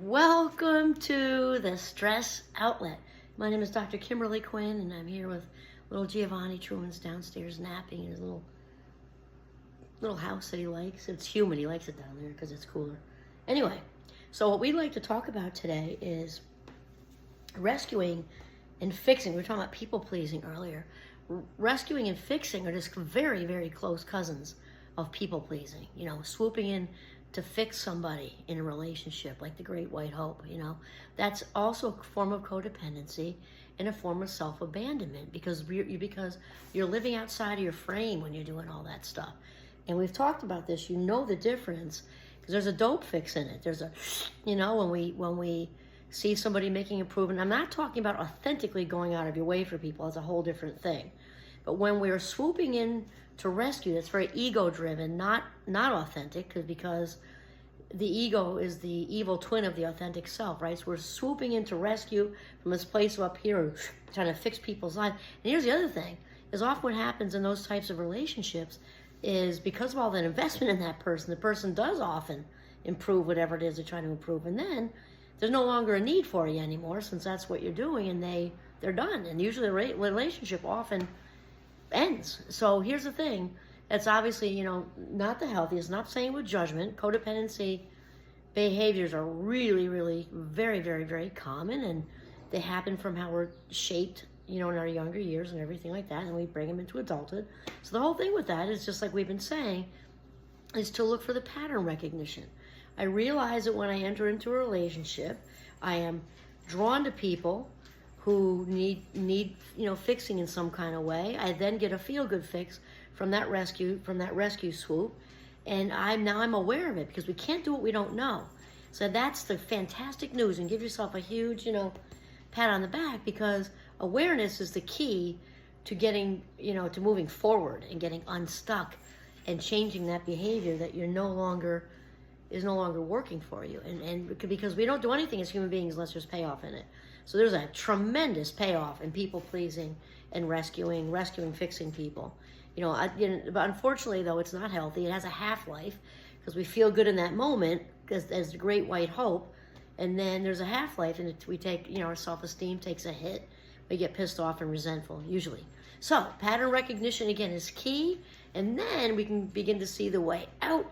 Welcome to the Stress Outlet. My name is Dr. Kimberly Quinn, and I'm here with little Giovanni Truman's downstairs napping in his little house that he likes. It's humid. He likes it down there because it's cooler. Anyway, so what we'd like to talk about today is rescuing and fixing. We were talking about people pleasing earlier. Rescuing and fixing are just very, very close cousins of people pleasing. You know, swooping in to fix somebody in a relationship, like the Great White Hope, that's also a form of codependency and a form of self-abandonment because you're living outside of your frame when you're doing all that stuff. And we've talked about this. You know the difference because there's a dope fix in it. There's a, when we see somebody making improvement. I'm not talking about authentically going out of your way for people. It's a whole different thing. But when we're swooping in to rescue, that's very ego-driven, not authentic, because the ego is the evil twin of the authentic self, right? So we're swooping in to rescue from this place up here, trying to fix people's lives. And here's the other thing, is often what happens in those types of relationships is because of all that investment in that person, the person does often improve whatever it is they're trying to improve. And then there's no longer a need for you anymore since that's what you're doing, and they're done. And usually the relationship often ends. So here's the thing, that's obviously, not the healthiest. Not saying with judgment. Codependency behaviors are really, really very, very, very common, and they happen from how we're shaped, in our younger years and everything like that, and we bring them into adulthood. So the whole thing with that is just like we've been saying, is to look for the pattern recognition. I realize that when I enter into a relationship, I am drawn to people who need fixing in some kind of way. I then get a feel-good fix from that rescue swoop, and I'm aware of it because we can't do what we don't know. So that's the fantastic news, and give yourself a huge pat on the back, because awareness is the key to getting to moving forward and getting unstuck and changing that behavior that is no longer working for you, and because we don't do anything as human beings unless there's payoff in it. So there's a tremendous payoff in people pleasing and rescuing, fixing people. But unfortunately, though, it's not healthy. It has a half-life because we feel good in that moment as the Great White Hope, and then there's a half-life, and we take, our self-esteem takes a hit. We get pissed off and resentful, usually. So pattern recognition, again, is key, and then we can begin to see the way out.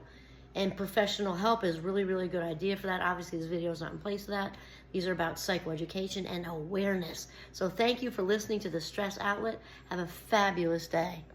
And professional help is really, really good idea for that. Obviously, this video is not in place for that. These are about psychoeducation and awareness. So thank you for listening to The Stress Outlet. Have a fabulous day.